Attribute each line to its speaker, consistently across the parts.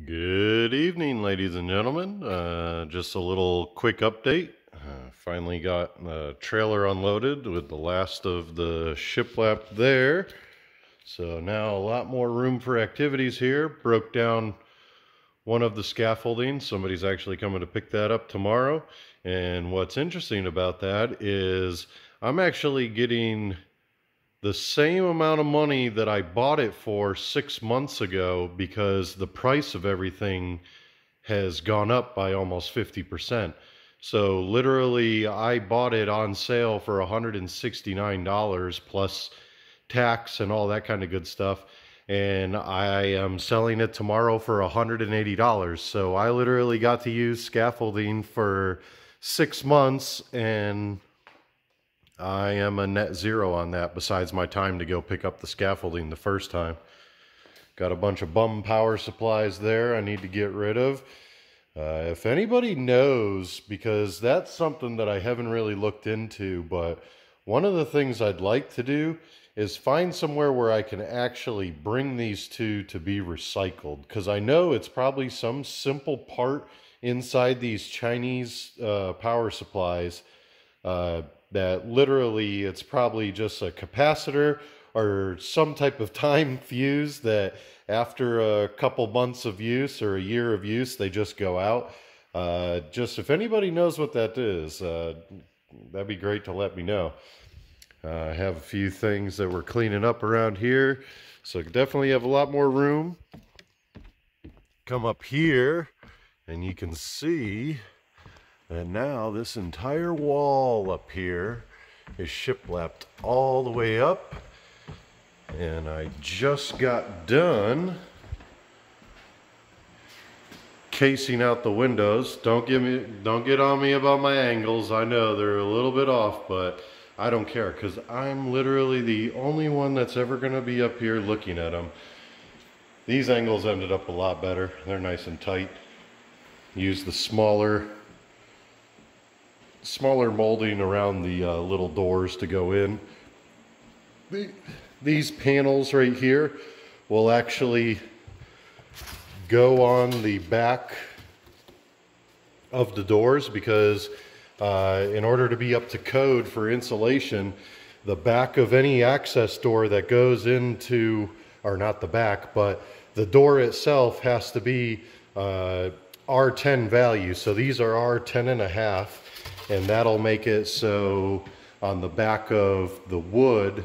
Speaker 1: Good evening, ladies and gentlemen. Just a little quick update. Finally got the trailer unloaded with the last of the shiplap there. So now a lot more room for activities here. Broke down one of the scaffolding. Somebody's actually coming to pick that up tomorrow. And what's interesting about that is I'm actually getting the same amount of money that I bought it for 6 months ago because the price of everything has gone up by almost 50%. So literally I bought it on sale for $169 plus tax and all that kind of good stuff. And I am selling it tomorrow for $180. So I literally got to use scaffolding for 6 months, and I am a net zero on that besides my time to go pick up the scaffolding the first time. Got a bunch of bum power supplies there I need to get rid of. If anybody knows, because that's something that I haven't really looked into, but one of the things I'd like to do is find somewhere where I can actually bring these two to be recycled. Because I know it's probably some simple part inside these Chinese power supplies that literally it's probably just a capacitor or some type of time fuse that after a couple months of use or a year of use, they just go out. Just if anybody knows what that is, that'd be great to let me know. I have a few things that we're cleaning up around here, so definitely have a lot more room. Come up here and you can see, and now this entire wall up here is shiplapped all the way up. And I just got done casing out the windows. Don't get on me about my angles. I know they're a little bit off, but I don't care because I'm literally the only one that's ever going to be up here looking at them. These angles ended up a lot better. They're nice and tight. Use the smaller molding around the little doors to go in. These panels right here will actually go on the back of the doors because in order to be up to code for insulation, the back of any access door that goes into, or not the back, but the door itself has to be R10 value. So these are R10 and a half. And that'll make it so on the back of the wood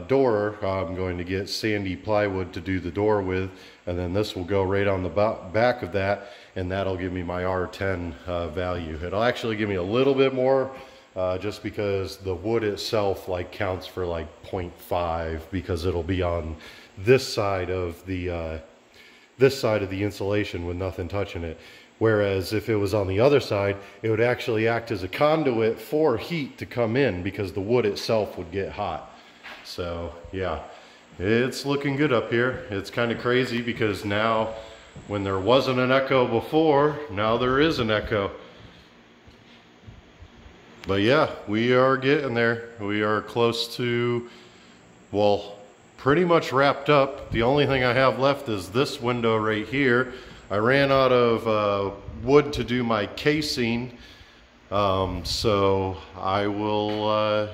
Speaker 1: door, I'm going to get sandy plywood to do the door with, and then this will go right on the back of that, and that'll give me my R10 value. It'll actually give me a little bit more just because the wood itself like counts for like 0.5 because it'll be on this side of the insulation with nothing touching it. Whereas if it was on the other side, it would actually act as a conduit for heat to come in because the wood itself would get hot. So yeah, it's looking good up here. It's kind of crazy because now when there wasn't an echo before, now there is an echo. But yeah, we are getting there. We are close to, well, pretty much wrapped up. The only thing I have left is this window right here. I ran out of wood to do my casing, so I will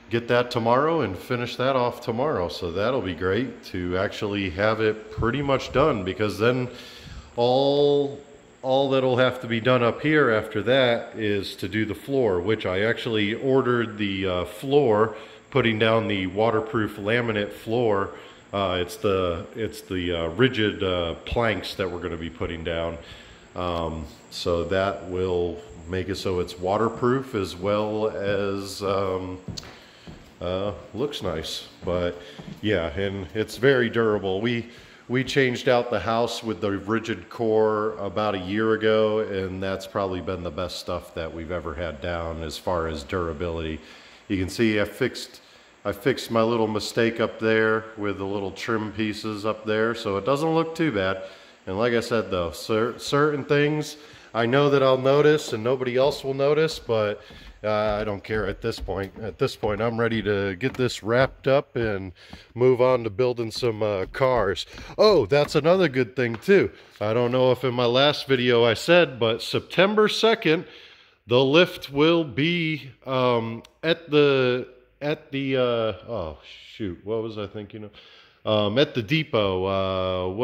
Speaker 1: get that tomorrow and finish that off tomorrow. So that'll be great to actually have it pretty much done, because then all that'll have to be done up here after that is to do the floor, which I actually ordered the floor, putting down the waterproof laminate floor. It's the rigid planks that we're going to be putting down. So that will make it so it's waterproof as well as looks nice. But yeah, and it's very durable. We changed out the house with the rigid core about a year ago, and that's probably been the best stuff that we've ever had down as far as durability. You can see I fixed my little mistake up there with the little trim pieces up there, so it doesn't look too bad. And like I said though, certain things I know that I'll notice and nobody else will notice, but I don't care at this point. At this point, I'm ready to get this wrapped up and move on to building some cars. Oh, that's another good thing too. I don't know if in my last video I said, but September 2nd, the lift will be at the oh shoot, what was I thinking of? At the depot,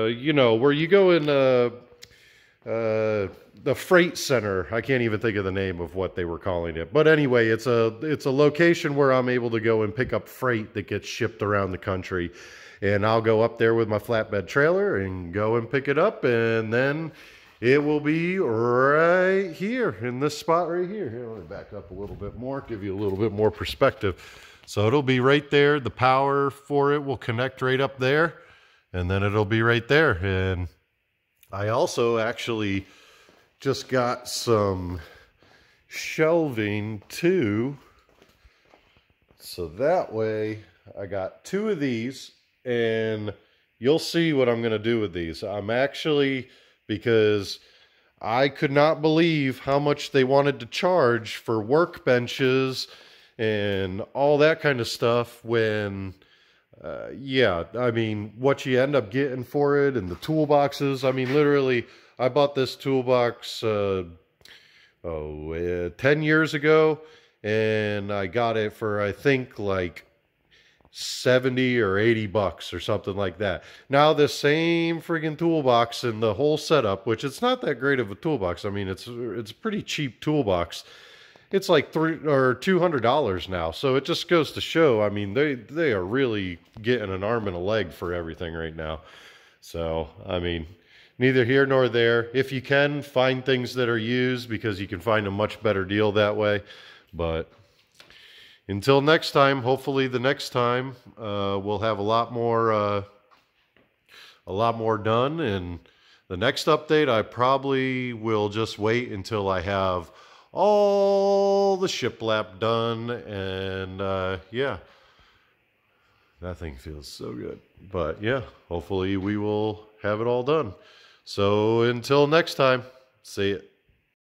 Speaker 1: you know, where you go in the freight center. I can't even think of the name of what they were calling it. But anyway, it's a location where I'm able to go and pick up freight that gets shipped around the country. And I'll go up there with my flatbed trailer and go and pick it up, and then it will be right here in this spot right here. Here, let me back up a little bit more, give you a little bit more perspective. So it'll be right there. The power for it will connect right up there, and then it'll be right there. And I also actually just got some shelving too. So that way I got 2 of these, and you'll see what I'm going to do with these. I'm actually, because I could not believe how much they wanted to charge for workbenches and all that kind of stuff when, yeah, I mean, what you end up getting for it and the toolboxes. I mean, literally, I bought this toolbox 10 years ago, and I got it for, I think, like 70 or 80 bucks or something like that. Now the same friggin' toolbox and the whole setup, which it's not that great of a toolbox. I mean, it's a pretty cheap toolbox. It's like $300 or $200 now. So it just goes to show, I mean, they are really getting an arm and a leg for everything right now. So, I mean, neither here nor there. If you can, find things that are used, because you can find a much better deal that way. But until next time, hopefully the next time we'll have a lot more done. And the next update, I probably will just wait until I have all the shiplap done. And yeah, that thing feels so good. But yeah, hopefully we will have it all done. So until next time, see ya.